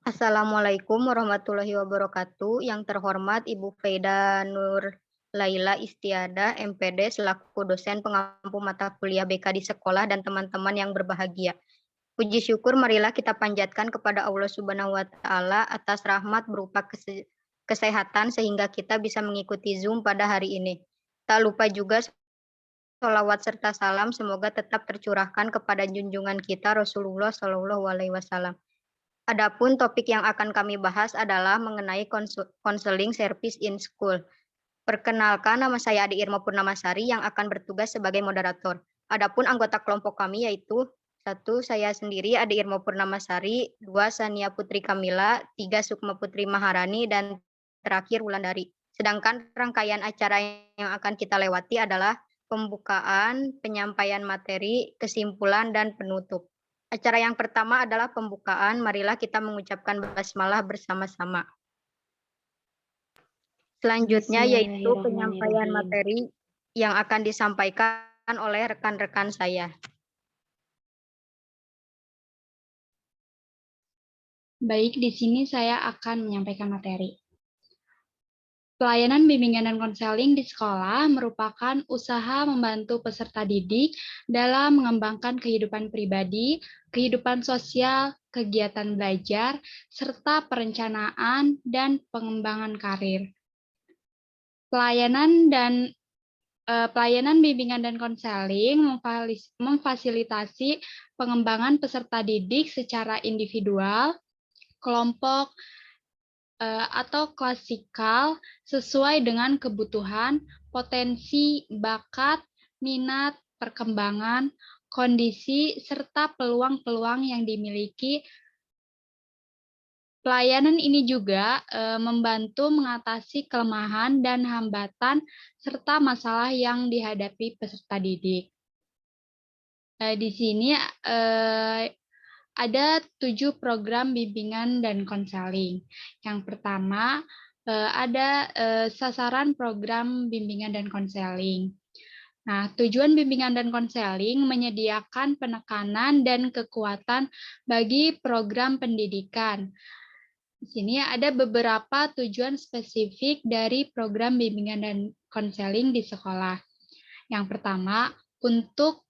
Assalamualaikum warahmatullahi wabarakatuh. Yang terhormat Ibu Feida Nur Laila Istiada, MPD, selaku dosen pengampu mata kuliah BK di sekolah dan teman-teman yang berbahagia. Puji syukur marilah kita panjatkan kepada Allah Subhanahu wa Ta'ala atas rahmat berupa kesehatan sehingga kita bisa mengikuti Zoom pada hari ini. Tak lupa juga sholawat serta salam semoga tetap tercurahkan kepada junjungan kita Rasulullah Shallallahu Alaihi Wasallam. Adapun topik yang akan kami bahas adalah mengenai konseling service in school. Perkenalkan, nama saya Adi Irma Purnamasari yang akan bertugas sebagai moderator. Adapun anggota kelompok kami yaitu 1. Saya sendiri Adi Irma Purnamasari, 2. Sania Putri Kamila, 3. Sukma Putri Maharani, dan terakhir Wulandari. Sedangkan rangkaian acara yang akan kita lewati adalah pembukaan, penyampaian materi, kesimpulan, dan penutup. Acara yang pertama adalah pembukaan. Marilah kita mengucapkan basmalah bersama-sama. Selanjutnya yaitu penyampaian Bismillahirrahmanirrahim. materi yang akan disampaikan oleh rekan-rekan saya. Baik, di sini saya akan menyampaikan materi. Pelayanan bimbingan dan konseling di sekolah merupakan usaha membantu peserta didik dalam mengembangkan kehidupan pribadi, kehidupan sosial, kegiatan belajar, serta perencanaan dan pengembangan karir. Pelayanan bimbingan dan konseling memfasilitasi pengembangan peserta didik secara individual, kelompok, atau klasikal sesuai dengan kebutuhan, potensi, bakat, minat, perkembangan, kondisi, serta peluang-peluang yang dimiliki. Pelayanan ini juga membantu mengatasi kelemahan dan hambatan serta masalah yang dihadapi peserta didik. Di sini ada 7 program bimbingan dan konseling. Yang pertama, ada sasaran program bimbingan dan konseling. Nah, tujuan bimbingan dan konseling menyediakan penekanan dan kekuatan bagi program pendidikan. Di sini ada beberapa tujuan spesifik dari program bimbingan dan konseling di sekolah. Yang pertama, untuk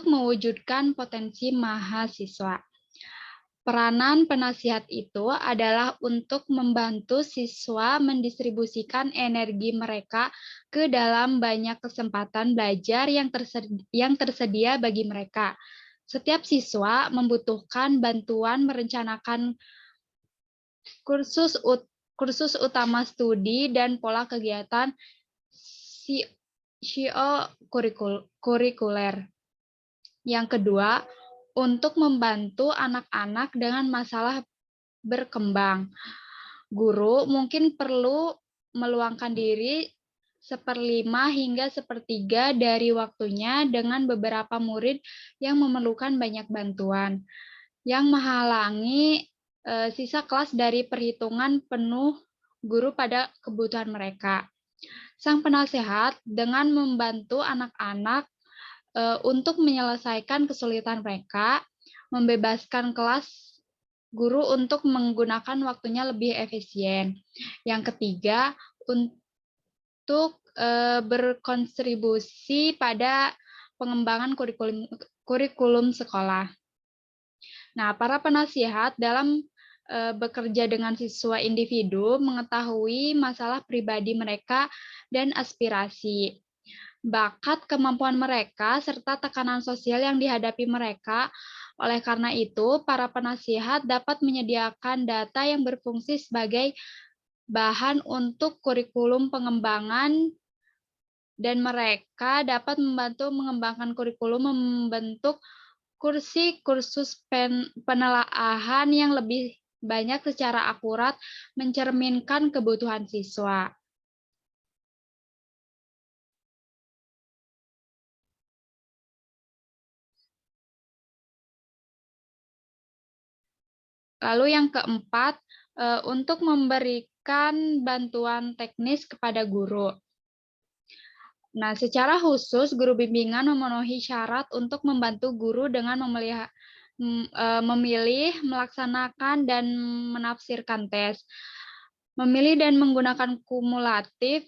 mewujudkan potensi mahasiswa. Peranan penasihat itu adalah untuk membantu siswa mendistribusikan energi mereka ke dalam banyak kesempatan belajar yang tersedia bagi mereka. Setiap siswa membutuhkan bantuan merencanakan kursus utama studi dan pola kegiatan kurikuler. Yang kedua, untuk membantu anak-anak dengan masalah berkembang. Guru mungkin perlu meluangkan diri 1/5 hingga 1/3 dari waktunya dengan beberapa murid yang memerlukan banyak bantuan, yang menghalangi sisa kelas dari perhitungan penuh guru pada kebutuhan mereka. Sang penasehat dengan membantu anak-anak untuk menyelesaikan kesulitan mereka, membebaskan kelas guru untuk menggunakan waktunya lebih efisien. Yang ketiga, untuk berkontribusi pada pengembangan kurikulum sekolah. Nah, para penasihat dalam bekerja dengan siswa individu mengetahui masalah pribadi mereka dan aspirasi, bakat, kemampuan mereka, serta tekanan sosial yang dihadapi mereka. Oleh karena itu, para penasihat dapat menyediakan data yang berfungsi sebagai bahan untuk kurikulum pengembangan, dan mereka dapat membantu mengembangkan kurikulum membentuk kursus penelaahan yang lebih banyak secara akurat mencerminkan kebutuhan siswa. Lalu yang keempat, untuk memberikan bantuan teknis kepada guru. Nah, secara khusus, guru bimbingan memenuhi syarat untuk membantu guru dengan memilih, melaksanakan, dan menafsirkan tes, memilih dan menggunakan kumulatif,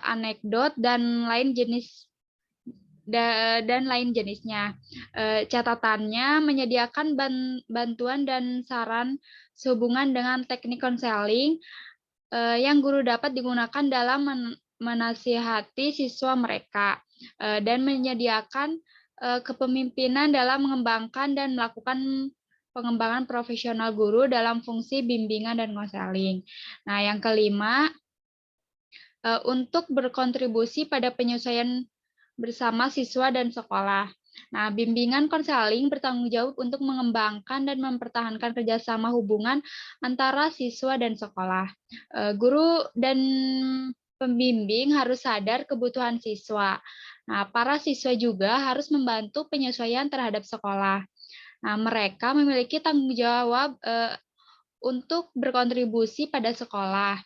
anekdot, dan lain jenisnya. Catatannya menyediakan bantuan dan saran sehubungan dengan teknik konseling yang guru dapat digunakan dalam menasihati siswa mereka dan menyediakan kepemimpinan dalam mengembangkan dan melakukan pengembangan profesional guru dalam fungsi bimbingan dan konseling. Nah, yang kelima, untuk berkontribusi pada penyesuaian bersama siswa dan sekolah. Nah, bimbingan konseling bertanggung jawab untuk mengembangkan dan mempertahankan kerjasama hubungan antara siswa dan sekolah. Guru dan pembimbing harus sadar kebutuhan siswa. Nah, para siswa juga harus membantu penyesuaian terhadap sekolah. Nah, mereka memiliki tanggung jawab untuk berkontribusi pada sekolah.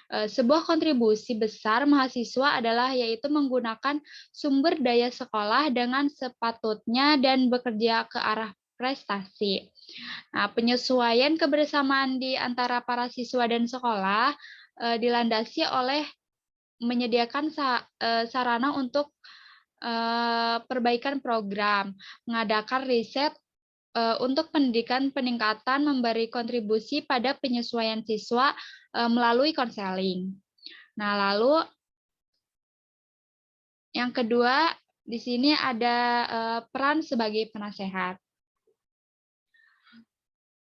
Sebuah kontribusi besar mahasiswa adalah yaitu menggunakan sumber daya sekolah dengan sepatutnya dan bekerja ke arah prestasi. Nah, penyesuaian kebersamaan di antara para siswa dan sekolah dilandasi oleh menyediakan sarana untuk perbaikan program, mengadakan riset untuk pendidikan peningkatan, memberi kontribusi pada penyesuaian siswa melalui konseling. Nah, lalu yang kedua, di sini ada peran sebagai penasehat.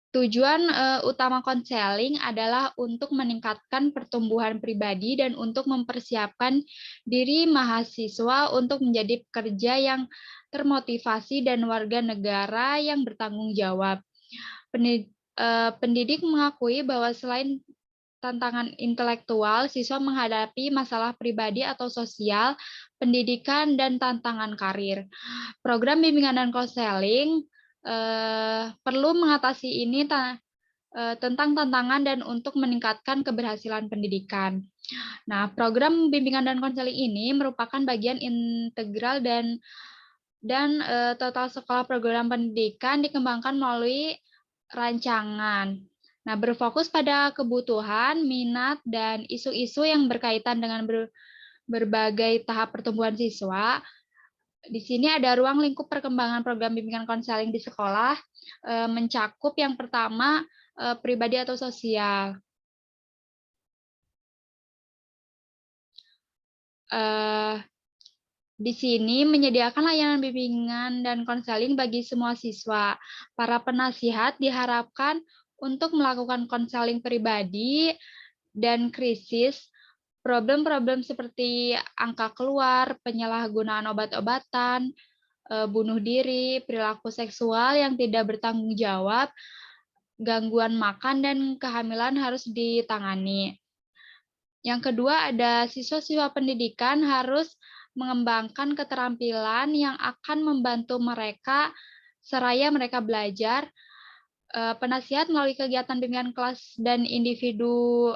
Tujuan utama konseling adalah untuk meningkatkan pertumbuhan pribadi dan untuk mempersiapkan diri mahasiswa untuk menjadi pekerja yang termotivasi dan warga negara yang bertanggung jawab. Pendidik mengakui bahwa selain tantangan intelektual, siswa menghadapi masalah pribadi atau sosial, pendidikan, dan tantangan karir. Program bimbingan dan konseling perlu mengatasi ini tentang tantangan dan untuk meningkatkan keberhasilan pendidikan. Nah, program bimbingan dan konseling ini merupakan bagian integral dan total sekolah program pendidikan dikembangkan melalui rancangan. Nah, berfokus pada kebutuhan, minat, dan isu-isu yang berkaitan dengan berbagai tahap pertumbuhan siswa. Di sini ada ruang lingkup perkembangan program bimbingan konseling di sekolah, mencakup yang pertama, pribadi atau sosial. Di sini menyediakan layanan bimbingan dan konseling bagi semua siswa. Para penasihat diharapkan untuk melakukan konseling pribadi dan krisis, problem-problem seperti angka keluar, penyalahgunaan obat-obatan, bunuh diri, perilaku seksual yang tidak bertanggung jawab, gangguan makan, dan kehamilan harus ditangani. Yang kedua, ada siswa-siswa pendidikan harus mengembangkan keterampilan yang akan membantu mereka seraya mereka belajar. Penasihat melalui kegiatan bimbingan kelas dan individu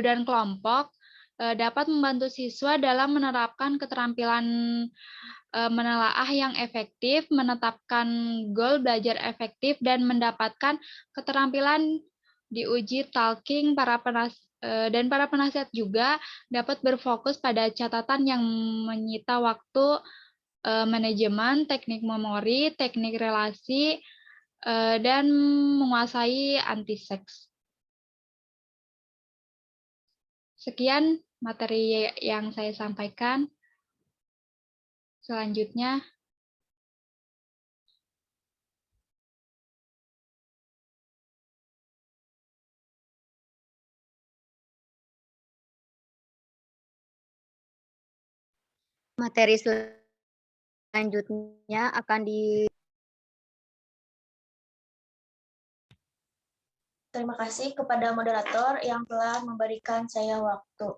dan kelompok dapat membantu siswa dalam menerapkan keterampilan menelaah yang efektif, menetapkan goal belajar efektif, dan mendapatkan keterampilan diuji talking. Dan para penasihat juga dapat berfokus pada catatan yang menyita waktu, manajemen, teknik memori, teknik relasi, dan menguasai anti-seks. Sekian materi yang saya sampaikan. Selanjutnya, materi selanjutnya akan Terima kasih kepada moderator yang telah memberikan saya waktu.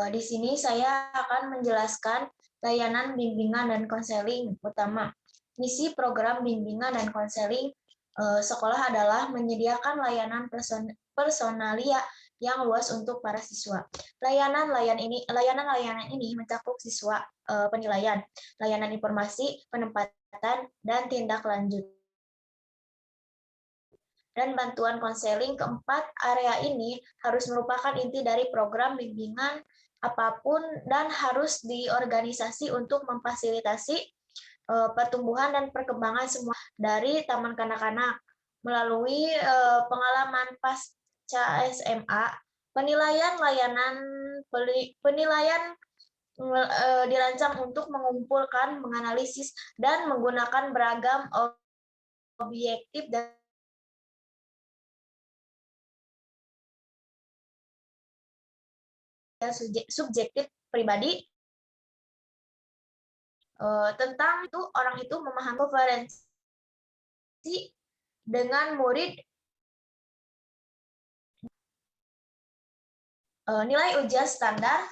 Di sini saya akan menjelaskan layanan bimbingan dan konseling utama. Misi program bimbingan dan konseling sekolah adalah menyediakan layanan personalia yang luas untuk para siswa. Layanan-layanan ini mencakup siswa, penilaian, layanan informasi, penempatan, dan tindak lanjut. Dan bantuan konseling. Keempat area ini harus merupakan inti dari program bimbingan apapun dan harus diorganisasi untuk memfasilitasi pertumbuhan dan perkembangan semua dari taman kanak-kanak melalui pengalaman pasca SMA, penilaian dirancang untuk mengumpulkan, menganalisis, dan menggunakan beragam objektif dan subjektif pribadi tentang itu orang itu memahami referensi dengan murid, nilai ujian standar,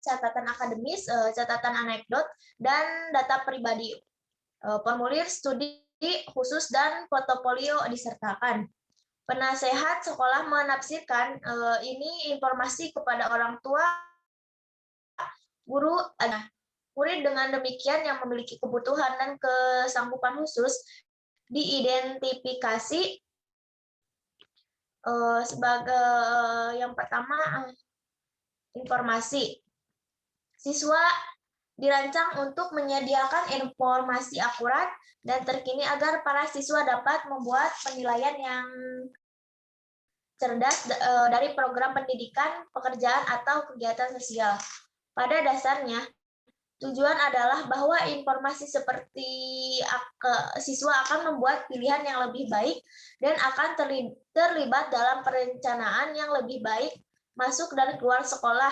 catatan akademis, catatan anekdot, dan data pribadi, formulir studi khusus dan portofolio disertakan. Penasehat sekolah menafsirkan ini informasi kepada orang tua, guru, murid. Dengan demikian yang memiliki kebutuhan dan kesanggupan khusus diidentifikasi sebagai yang pertama informasi. Siswa dirancang untuk menyediakan informasi akurat dan terkini agar para siswa dapat membuat penilaian yang cerdas dari program pendidikan, pekerjaan, atau kegiatan sosial. Pada dasarnya, tujuan adalah bahwa informasi seperti siswa akan membuat pilihan yang lebih baik dan akan terlibat dalam perencanaan yang lebih baik masuk dan keluar sekolah.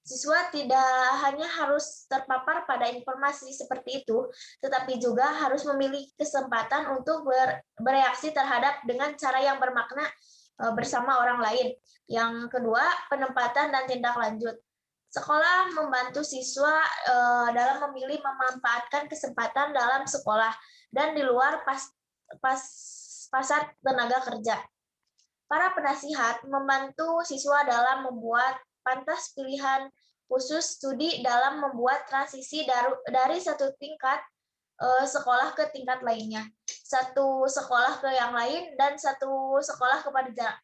Siswa tidak hanya harus terpapar pada informasi seperti itu, tetapi juga harus memiliki kesempatan untuk bereaksi terhadap dengan cara yang bermakna bersama orang lain. Yang kedua, penempatan dan tindak lanjut. Sekolah membantu siswa dalam memilih memanfaatkan kesempatan dalam sekolah dan di luar pasar tenaga kerja. Para penasihat membantu siswa dalam membuat pantas pilihan khusus studi dalam membuat transisi dari satu tingkat sekolah ke tingkat lainnya, satu sekolah ke yang lain, dan satu sekolah ke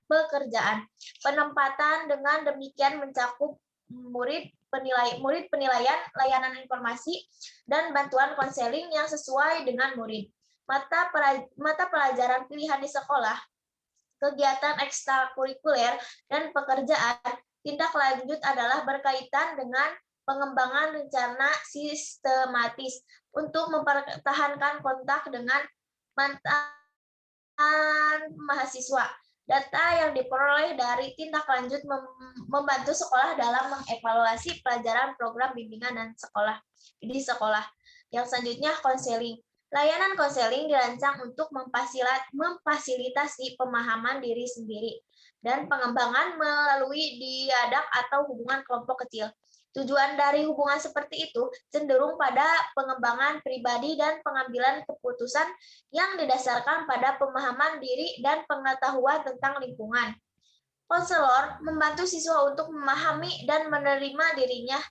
pekerjaan. Penempatan dengan demikian mencakup murid penilaian, layanan informasi, dan bantuan konseling yang sesuai dengan murid. Mata pelajaran pilihan di sekolah, kegiatan ekstrakurikuler, dan pekerjaan. Tindak lanjut adalah berkaitan dengan pengembangan rencana sistematis untuk mempertahankan kontak dengan mantan mahasiswa. Data yang diperoleh dari tindak lanjut membantu sekolah dalam mengevaluasi pelajaran program bimbingan dan di sekolah. Yang selanjutnya, konseling. Layanan konseling dirancang untuk memfasilitasi pemahaman diri sendiri dan pengembangan melalui dialog atau hubungan kelompok kecil. Tujuan dari hubungan seperti itu cenderung pada pengembangan pribadi dan pengambilan keputusan yang didasarkan pada pemahaman diri dan pengetahuan tentang lingkungan. Konselor membantu siswa untuk memahami dan menerima dirinya.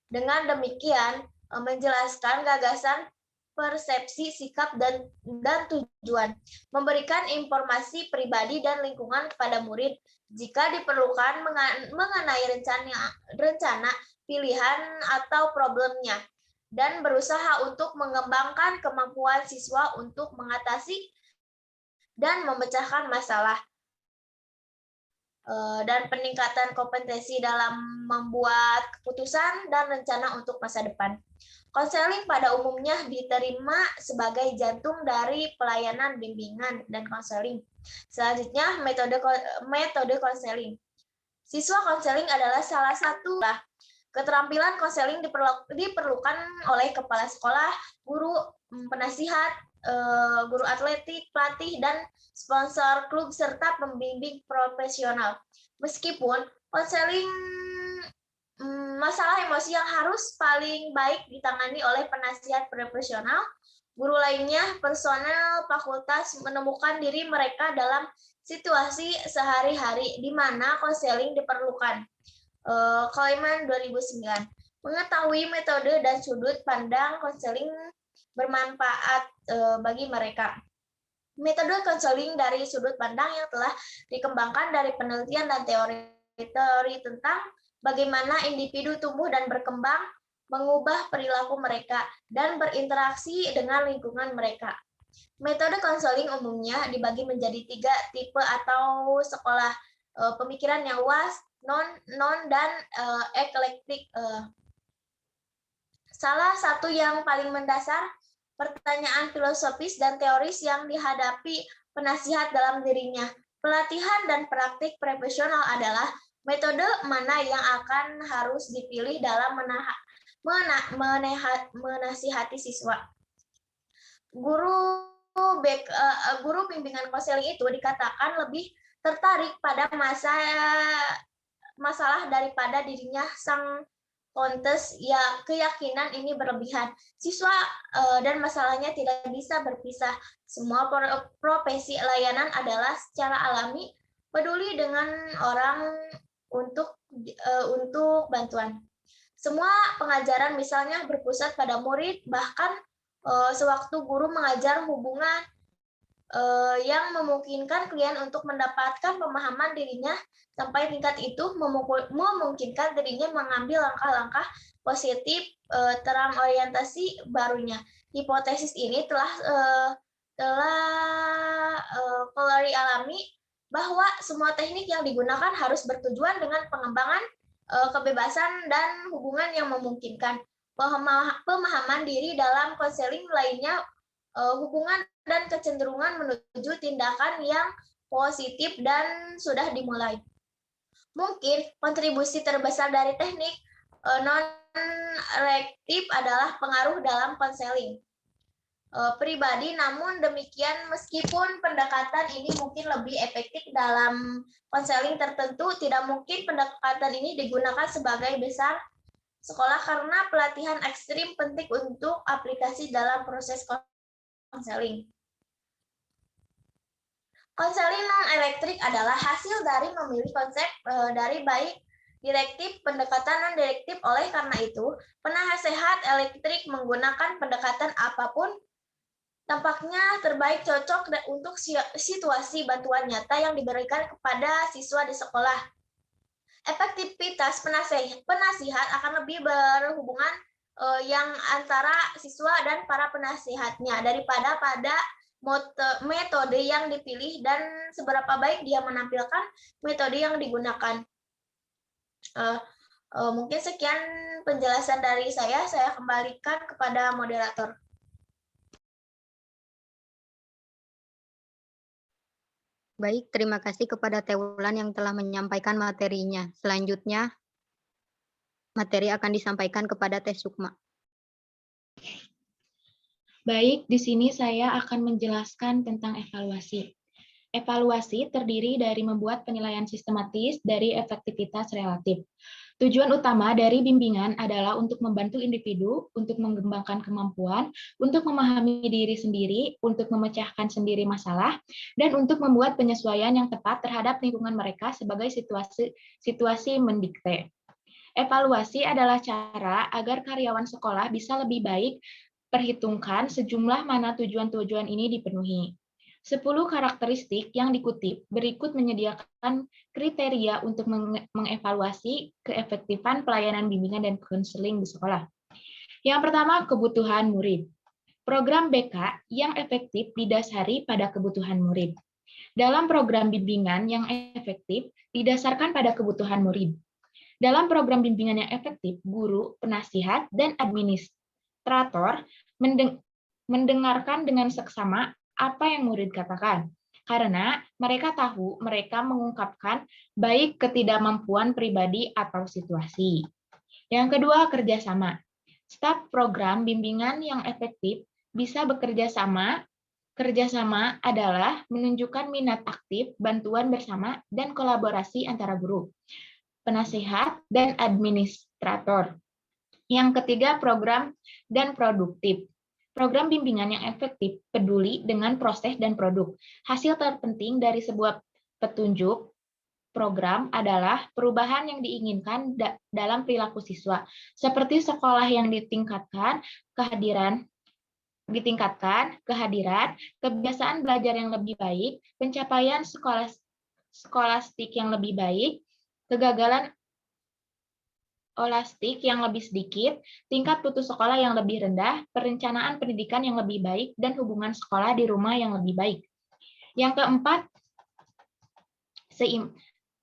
Dengan demikian, menjelaskan gagasan, persepsi, sikap, dan tujuan, memberikan informasi pribadi dan lingkungan kepada murid jika diperlukan mengenai rencana pilihan atau problemnya, dan berusaha untuk mengembangkan kemampuan siswa untuk mengatasi dan memecahkan masalah, dan peningkatan kompetensi dalam membuat keputusan dan rencana untuk masa depan. Konseling pada umumnya diterima sebagai jantung dari pelayanan bimbingan dan konseling. Selanjutnya, metode konseling. Siswa konseling adalah salah satu. Keterampilan konseling diperlukan oleh kepala sekolah, guru, penasihat, guru atletik, pelatih, dan sponsor klub, serta pembimbing profesional. Meskipun konseling masalah emosi yang harus paling baik ditangani oleh penasihat profesional, guru lainnya, personel fakultas menemukan diri mereka dalam situasi sehari-hari di mana konseling diperlukan. Kaliman 2009. Mengetahui metode dan sudut pandang konseling bermanfaat bagi mereka. Metode konseling dari sudut pandang yang telah dikembangkan dari penelitian dan teori tentang bagaimana individu tumbuh dan berkembang, mengubah perilaku mereka, dan berinteraksi dengan lingkungan mereka. Metode konseling umumnya dibagi menjadi 3 tipe atau sekolah: pemikiran yang luas, non dan eklektik. Salah satu yang paling mendasar, pertanyaan filosofis dan teoris yang dihadapi penasihat dalam dirinya. Pelatihan dan praktik profesional adalah metode mana yang akan harus dipilih dalam menasihati siswa. Guru bimbingan konseling itu dikatakan lebih tertarik pada masalah daripada dirinya sang kontes. Ya, keyakinan ini berlebihan. Siswa dan masalahnya tidak bisa berpisah. Semua profesi layanan adalah secara alami peduli dengan orang untuk bantuan. Semua pengajaran misalnya berpusat pada murid, bahkan sewaktu guru mengajar hubungan yang memungkinkan klien untuk mendapatkan pemahaman dirinya sampai tingkat itu memungkinkan dirinya mengambil langkah-langkah positif terang orientasi barunya. Hipotesis ini telah alami bahwa semua teknik yang digunakan harus bertujuan dengan pengembangan kebebasan dan hubungan yang memungkinkan pemahaman diri. Dalam konseling lainnya, hubungan dan kecenderungan menuju tindakan yang positif dan sudah dimulai. Mungkin kontribusi terbesar dari teknik non-reaktif adalah pengaruh dalam konseling pribadi. Namun demikian, meskipun pendekatan ini mungkin lebih efektif dalam konseling tertentu, tidak mungkin pendekatan ini digunakan sebagai besar sekolah karena pelatihan ekstrim penting untuk aplikasi dalam proses konseling. Konseling non-elektrik adalah hasil dari memilih konsep dari baik direktif, pendekatan non-direktif. Oleh karena itu, penasehat elektrik menggunakan pendekatan apapun tampaknya terbaik cocok untuk situasi bantuan nyata yang diberikan kepada siswa di sekolah. Efektivitas penasihat akan lebih berhubungan yang antara siswa dan para penasihatnya daripada pada metode yang dipilih dan seberapa baik dia menampilkan metode yang digunakan. Mungkin sekian penjelasan dari saya kembalikan kepada moderator. Baik, terima kasih kepada Teulan yang telah menyampaikan materinya. Selanjutnya, materi akan disampaikan kepada Teh Sukma. Baik, di sini saya akan menjelaskan tentang evaluasi. Evaluasi terdiri dari membuat penilaian sistematis dari efektivitas relatif. Tujuan utama dari bimbingan adalah untuk membantu individu, untuk mengembangkan kemampuan, untuk memahami diri sendiri, untuk memecahkan sendiri masalah, dan untuk membuat penyesuaian yang tepat terhadap lingkungan mereka sebagai situasi mendikte. Evaluasi adalah cara agar karyawan sekolah bisa lebih baik perhitungkan sejumlah mana tujuan-tujuan ini dipenuhi. 10 karakteristik yang dikutip berikut menyediakan kriteria untuk mengevaluasi keefektifan pelayanan bimbingan dan konseling di sekolah. Yang pertama, kebutuhan murid. Program BK yang efektif didasari pada kebutuhan murid. Dalam program bimbingan yang efektif didasarkan pada kebutuhan murid. Dalam program bimbingan yang efektif, guru, penasihat, dan administrator mendengarkan dengan seksama apa yang murid katakan, karena mereka tahu mereka mengungkapkan baik ketidakmampuan pribadi atau situasi. Yang kedua, kerjasama. Staf program bimbingan yang efektif bisa bekerja sama. Kerjasama adalah menunjukkan minat aktif, bantuan bersama, dan kolaborasi antara guru, penasihat, dan administrator. Yang ketiga, program dan produktif. Program bimbingan yang efektif peduli dengan proses dan produk. Hasil terpenting dari sebuah petunjuk program adalah perubahan yang diinginkan dalam perilaku siswa, seperti sekolah yang ditingkatkan, kehadiran, kebiasaan belajar yang lebih baik, pencapaian skolastik yang lebih baik, kegagalan olastik yang lebih sedikit, tingkat putus sekolah yang lebih rendah, perencanaan pendidikan yang lebih baik, dan hubungan sekolah di rumah yang lebih baik. Yang keempat,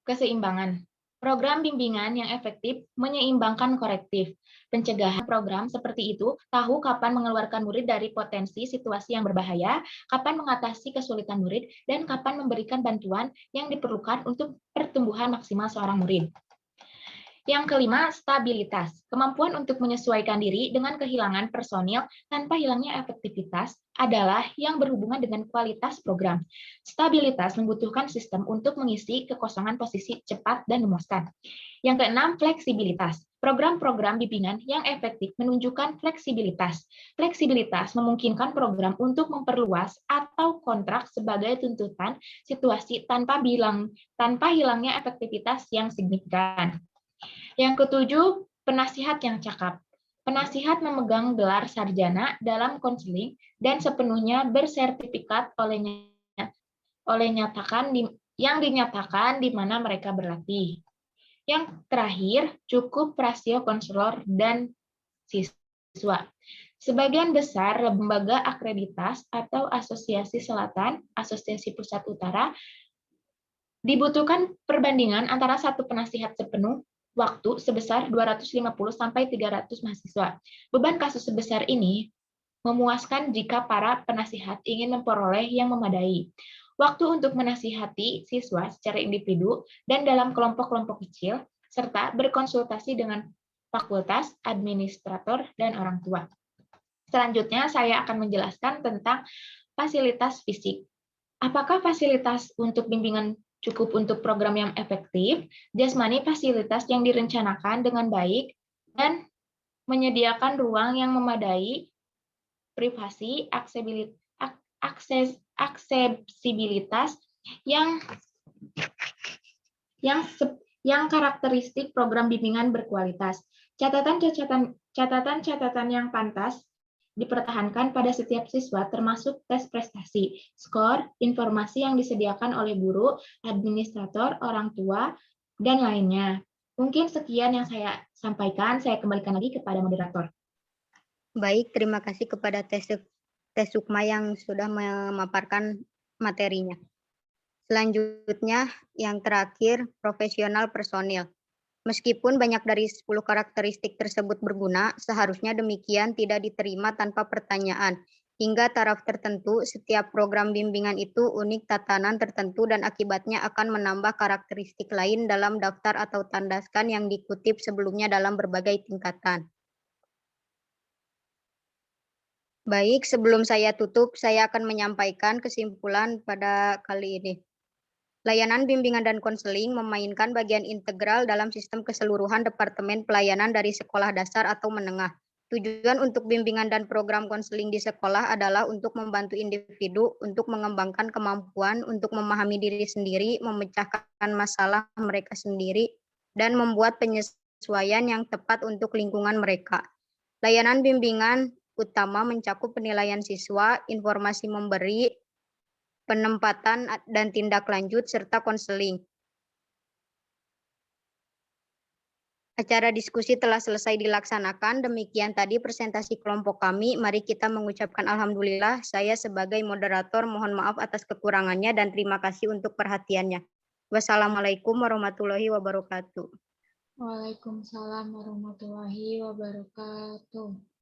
keseimbangan. Program bimbingan yang efektif menyeimbangkan korektif. Pencegahan program seperti itu tahu kapan mengeluarkan murid dari potensi situasi yang berbahaya, kapan mengatasi kesulitan murid, dan kapan memberikan bantuan yang diperlukan untuk pertumbuhan maksimal seorang murid. Yang kelima, stabilitas. Kemampuan untuk menyesuaikan diri dengan kehilangan personil tanpa hilangnya efektivitas adalah yang berhubungan dengan kualitas program. Stabilitas membutuhkan sistem untuk mengisi kekosongan posisi cepat dan memuaskan. Yang keenam, fleksibilitas. Program-program bimbingan yang efektif menunjukkan fleksibilitas. Fleksibilitas memungkinkan program untuk memperluas atau kontrak sebagai tuntutan situasi tanpa hilangnya efektivitas yang signifikan. Yang ketujuh, penasihat yang cakap. Penasihat memegang gelar sarjana dalam konseling dan sepenuhnya bersertifikat yang dinyatakan di mana mereka berlatih. Yang terakhir, cukup rasio konselor dan siswa. Sebagian besar lembaga akreditas atau Asosiasi Selatan, Asosiasi Pusat Utara, dibutuhkan perbandingan antara satu penasihat sepenuh waktu sebesar 250 sampai 300 mahasiswa. Beban kasus sebesar ini memuaskan jika para penasihat ingin memperoleh yang memadai. Waktu untuk menasihati siswa secara individu dan dalam kelompok-kelompok kecil, serta berkonsultasi dengan fakultas, administrator, dan orang tua. Selanjutnya, saya akan menjelaskan tentang fasilitas fisik. Apakah fasilitas untuk bimbingan cukup untuk program yang efektif? Jasmani, fasilitas yang direncanakan dengan baik dan menyediakan ruang yang memadai, privasi, aksesibilitas yang karakteristik program bimbingan berkualitas. Catatan yang pantas dipertahankan pada setiap siswa termasuk tes prestasi, skor, informasi yang disediakan oleh guru, administrator, orang tua, dan lainnya. Mungkin sekian yang saya sampaikan, saya kembalikan lagi kepada moderator. Baik, terima kasih kepada Teh Sukma yang sudah memaparkan materinya. Selanjutnya, yang terakhir, profesional personil. Meskipun banyak dari 10 karakteristik tersebut berguna, seharusnya demikian tidak diterima tanpa pertanyaan. Hingga taraf tertentu, setiap program bimbingan itu unik tatanan tertentu dan akibatnya akan menambah karakteristik lain dalam daftar atau tandaskan yang dikutip sebelumnya dalam berbagai tingkatan. Baik, sebelum saya tutup, saya akan menyampaikan kesimpulan pada kali ini. Layanan bimbingan dan konseling memainkan bagian integral dalam sistem keseluruhan Departemen Pelayanan dari sekolah dasar atau menengah. Tujuan untuk bimbingan dan program konseling di sekolah adalah untuk membantu individu untuk mengembangkan kemampuan untuk memahami diri sendiri, memecahkan masalah mereka sendiri, dan membuat penyesuaian yang tepat untuk lingkungan mereka. Layanan bimbingan utama mencakup penilaian siswa, informasi memberi, penempatan dan tindak lanjut, serta konseling. Acara diskusi telah selesai dilaksanakan. Demikian tadi presentasi kelompok kami. Mari kita mengucapkan alhamdulillah. Saya sebagai moderator mohon maaf atas kekurangannya dan terima kasih untuk perhatiannya. Wassalamualaikum warahmatullahi wabarakatuh. Waalaikumsalam warahmatullahi wabarakatuh.